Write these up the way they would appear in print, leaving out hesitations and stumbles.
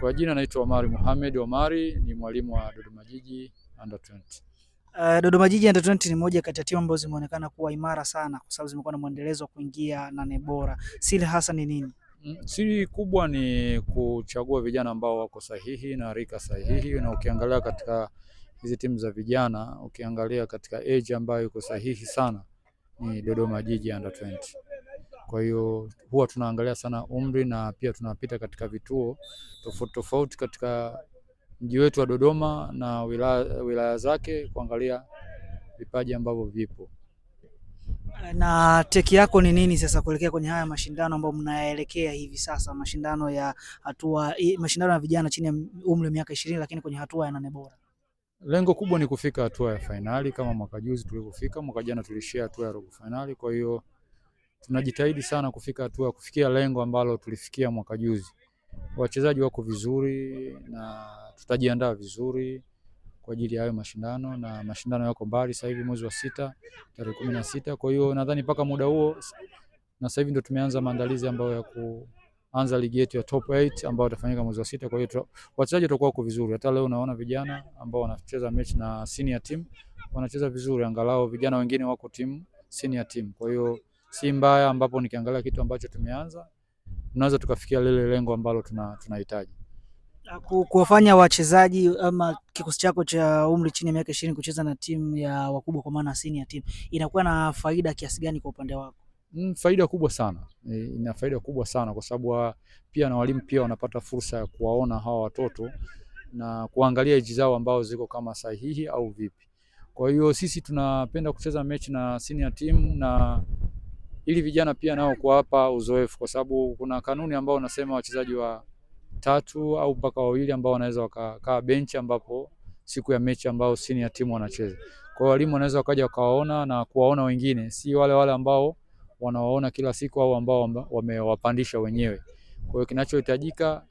Kwa jina naitwa Omari Mohamed Omari, ni mwalimu wa Dodoma Jiji Under 20. Dodoma Jiji Under 20 ni moja kati ya timu ambazo zimeonekana kuwa imara sana kwa sababu zimekuwa na mwendelezo wa kuingia 8 bora. Siri hasa ni nini? Siri kubwa ni kuchagua vijana ambao wako sahihi na rika sahihi, na ukiangalia katika hizi timu za vijana, ukiangalia katika age ambayo iko sahihi sana ni Dodoma Jiji Under 20. Kwa hiyo huwa tunaangalia sana umri na pia tunapita katika vituo tofauti tofauti katika mji wetu wa Dodoma na wilaya zake kuangalia vipaji ambavyo vipo. Na teki yako ni nini sasa kuelekea kwenye haya mashindano ambayo mnayaelekea hivi sasa, mashindano ya vijana chini ya umri wa miaka 20 lakini kwenye hatua ya 8 bora? Lengo kubwa ni kufika hatua ya fainali kama mwaka juzi tulivyofika. Mwaka jana tulishia hatua ya robo fainali, kwa hiyo tunajitahidi sana kufikia lengo ambalo tulifikia mwaka juzi. Wachezaji wako vizuri na tutajiandaa vizuri kwa ajili ya hayo mashindano, na mashindano yako mbali sasa hivi mwezi wa 6 tarehe 16. Kwa hiyo nadhani mpaka muda huo, na sasa hivi ndio tumeanza maandalizi ambayo ya kuanza ligi yetu ya top 8 ambayo itafanyika mwezi wa 6. Kwa hiyo wachezaji watakuwa wako vizuri. Hata leo unaona vijana ambao wanacheza mechi na senior team wanacheza vizuri, angalau vijana wengine wako team senior team. Kwa hiyo si mbaya, ambapo nikiangalia kitu ambacho tumeanza tunaweza tukafikia lile lengo ambalo tunahitaji. Kuwafanya wachezaji ama kikosi chako cha umri chini ya miaka 20 kucheza na timu ya wakubwa kwa maana senior team inakuwa na faida kiasi gani kwa upande wako? Faida kubwa sana. Ina faida kubwa sana kwa sababu pia na walimu pia wanapata fursa ya kuwaona hawa watoto na kuangalia age zao ambao ziko kama sahihi au vipi. Kwa hiyo sisi tunapenda kucheza mechi na senior team na ili vijana pia nao kuwapa uzoefu, kwa sababu kuna kanuni ambao unasema wachezaji wa 3 au mpaka 2 ambao wanaweza wakakaa bench ambapo siku ya mechi ambao senior team wanacheza. Kwa hiyo walimu wanaweza wakaja wakawaona na kuwaona wengine, si wale ambao wanawaona kila siku au ambao wamewapandisha wenyewe. Kwa hiyo kinachohitajika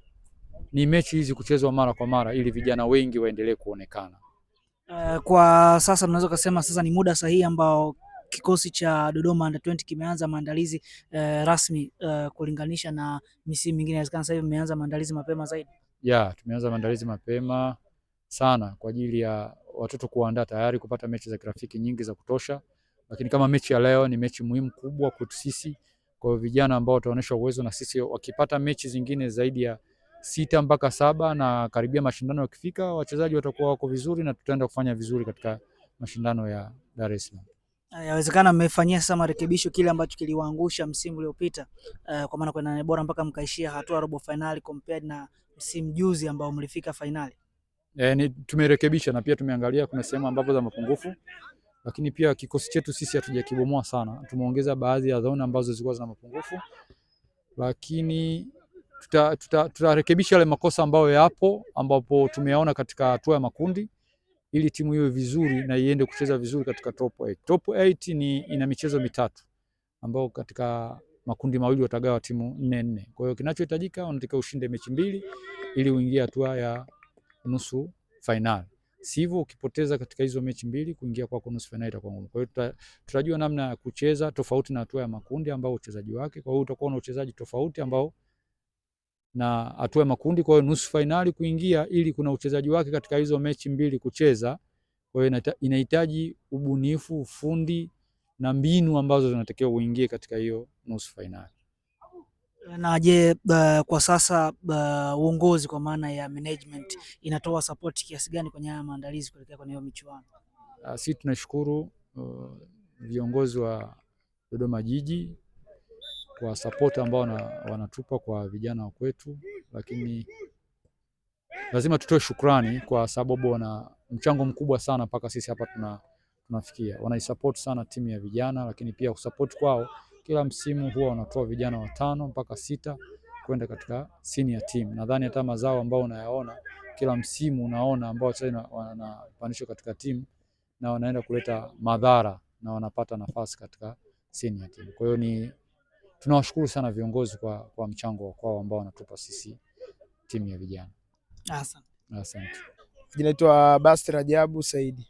ni mechi hizi kuchezwa mara kwa mara ili vijana wengi waendelee kuonekana. Kwa sasa tunaweza kusema sasa ni muda sahihi ambao kikosi cha Dodoma Under 20 kimeanza maandalizi rasmi kulinganisha na misimu mingine. Inawezekana sasa hivi mmeanza maandalizi mapema zaidi? Tumeanza maandalizi mapema sana kwa ajili ya watoto kuandaa tayari kupata mechi za kirafiki nyingi za kutosha, lakini kama mechi ya leo ni mechi muhimu kubwa kwetu sisi. Kwa hiyo vijana ambao wataonyesha uwezo, na sisi wakipata mechi zingine zaidi ya 6 mpaka 7 na karibia mashindano yakifika, wachezaji watakuwa wako vizuri na tutaenda kufanya vizuri katika mashindano ya Dar es Salaam. Yawezekana mmefanyia sasa marekebisho kile ambacho kiliwaangusha msimu uliopita, kwa maana kwenda 8 bora mpaka mkaishia hatua robo finali compared na msimu juzi ambao mlifika finali. Tumerekebisha na pia tumeangalia kuna sehemu ambapo za mapungufu, lakini pia kikosi chetu sisi hatujakibomoa sana. Tumeongeza baadhi ya zone ambazo zilikuwa zina mapungufu, lakini tutarekebisha yale makosa ambayo yapo ambapo tumeyaona katika hatua ya makundi, ili timu iwe vizuri na iende kucheza vizuri katika top 8. Top 8 ina michezo mitatu ambao katika makundi mawili watagawa timu 4-4. Kwa hiyo kinachohitajika unataka ushinde mechi 2 ili uingie hatua ya nusu finali. Sivyo ukipoteza katika hizo mechi 2 kuingia kwa nusu finali itakuwa ngumu. Kwa hiyo tutajua namna ya kucheza tofauti na hatua ya makundi ambao uchezaji wake. Kwa hiyo utakuwa na uchezaji tofauti ambao na hatua ya makundi. Kwa hiyo nusu finali kuingia, ili kuna uchezaji wake katika hizo mechi 2 kucheza. Kwa hiyo inahitaji ubunifu, ufundi na mbinu ambazo zinatakiwa uingie katika hiyo nusu finali. Na je, kwa sasa uongozi kwa maana ya management inatoa support kiasi gani kwenye haya maandalizi kuelekea kwenye hiyo michuano? Sisi tunashukuru viongozi wa Dodoma Jiji kwa support ambao wanatupa kwa vijana wa kwetu, lakini lazima tutoe shukrani kwa sababu wana mchango mkubwa sana mpaka sisi hapa tunafikia. Wanaisupport sana timu ya vijana, lakini pia kusupport kwao kila msimu huwa wanatoa vijana 5 mpaka 6 kwenda katika senior team. Nadhani hata mazao ambao unayaona kila msimu unaona ambao sasa wanapandishwa katika timu na wanaenda kuleta madhara na wanapata nafasi katika senior team. Kwa hiyo tunawashukuru sana viongozi kwa mchango kwao ambao wanatupa sisi timu ya vijana. Asante. Jinaitwa Basti Rajabu Saidi.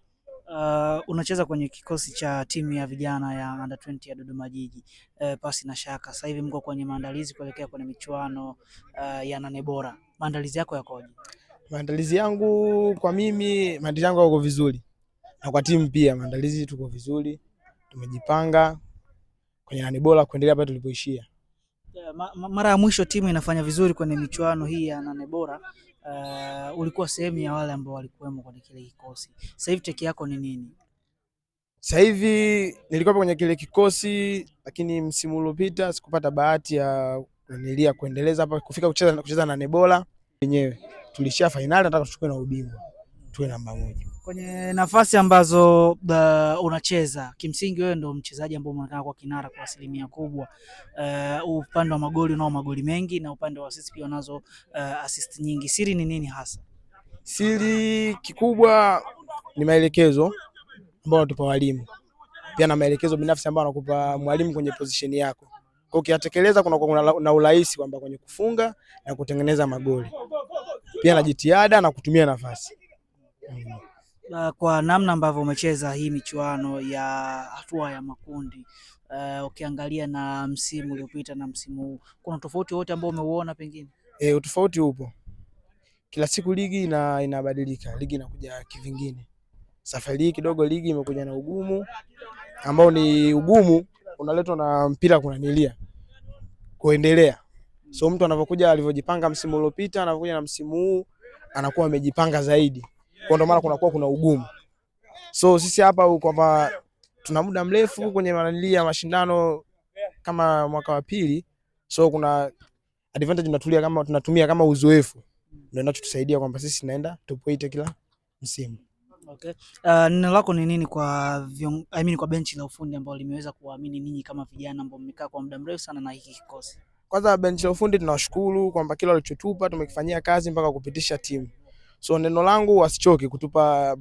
Unacheza kwenye kikosi cha timu ya vijana ya Under 20 ya Dodoma Jiji. Pasi na shaka sasa hivi mko kwenye maandalizi kuelekea kwenye michuano ya 8 bora. Maandalizi yako yakoje? Maandalizi yangu kwa mimi, maandalizi yangu yako vizuri. Na kwa timu pia maandalizi tuko vizuri. Tumejipanga kwenye nane bora kuendelea pale tulipoishia. Mara ya mwisho timu inafanya vizuri kwenye michuano hii ya nane bora, ulikuwa sehemu ya wale ambao walikuwemo kwenye kile kikosi. Sasa hivi teki yako ni nini? Sasa hivi nilikuwa kwenye kile kikosi, lakini msimu uliopita sikupata bahati ya kuendeleza hapa kufika kucheza nane bora. Wenyewe tulishia finali, nataka tuchukue na ubingwa, tuwe namba 1. Kwenye nafasi ambazo unacheza, kimsingi wewe ndio mchezaji ambaye unaonekana kwa kinara kwa asilimia kubwa. Upande wa magoli unao magoli mengi na upande wa assist pia unazo assist nyingi. Siri ni nini hasa? Siri kikubwa ni maelekezo ambayo wanatupa walimu. Pia na maelekezo binafsi ambayo anakupa mwalimu kwenye position yako. Kwa ukiyatekeleza kuna urahisi kwamba kwenye kufunga na kutengeneza magoli. Pia na jitihada na kutumia nafasi. Kwa namna ambavyo umecheza hii michuano ya hatua ya makundi, ukiangalia na msimu uliopita na msimu huu, kuna tofauti wote ambao umeuona pengine? Utofauti upo. Kila siku ligi inabadilika, ligi inakuja kivingine. Safari hii kidogo ligi imekuja na ugumu ambao ni ugumu unaletwa na mpira kunanilia kuendelea. So mtu anapokuja alivyojipanga msimu uliopita, anapokuja na msimu huu anakuwa amejipanga zaidi. Kwa ndio maana kuna ugumu. So sisi hapa kwamba tuna muda mrefu kwenye mananilia mashindano kama mwaka wa pili. So kuna advantage tunatumia kama uzoefu. Ndio inachotusaidia kwamba sisi tunaenda top 8 kila msimu. Okay. Neno lako ni nini kwa kwa benchi la ufundi ambao limeweza kuamini ninyi kama vijana ambao mmekaa kwa muda mrefu sana na hiki kikosi? Kwanza benchi la ufundi tunawashukuru kwamba kila walichotupa tumekifanyia kazi mpaka kupitisha timu. So neno langu wasichoke kutupa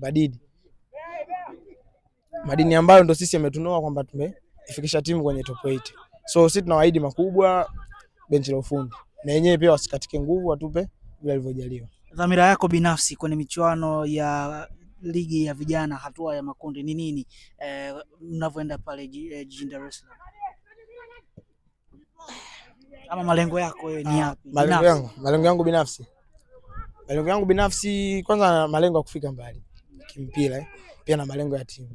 madini ambayo ndo sisi ametunoa kwamba tumefikisha timu kwenye top 8. So sisi tunawaahidi makubwa benchi la ufundi. Na yenyewe pia wasikatike nguvu, watupe vile alivyojaliwa. Dhamira yako binafsi kwenye michuano ya ligi ya vijana hatua ya makundi ni nini mnavyoenda pale jijini Dar es Salaam? Ama malengo yako wewe ni yapi? Malengo yangu binafsi kwanza, malengo ya kufika mbali kimpira, pia na malengo ya timu.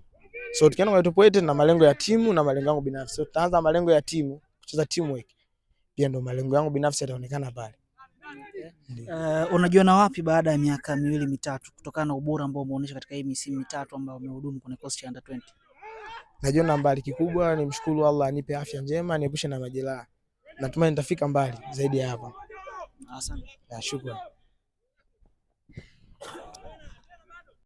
So tukienda kwa top 8 na malengo ya timu na malengo yangu binafsi. So tutaanza malengo ya timu, kucheza teamwork. Pia ndo malengo yangu binafsi yataonekana pale. Unajiona wapi baada ya miaka 2-3 kutokana na ubora ambao umeonyesha katika hii misimu 3 ambayo umehudumu kwenye kikosi cha under 20? Najiona mbali, kikubwa nimshukuru Allah anipe afya njema, niepushe na majeraha. Natumai nitafika mbali zaidi ya hapa. Asante. Shukrani.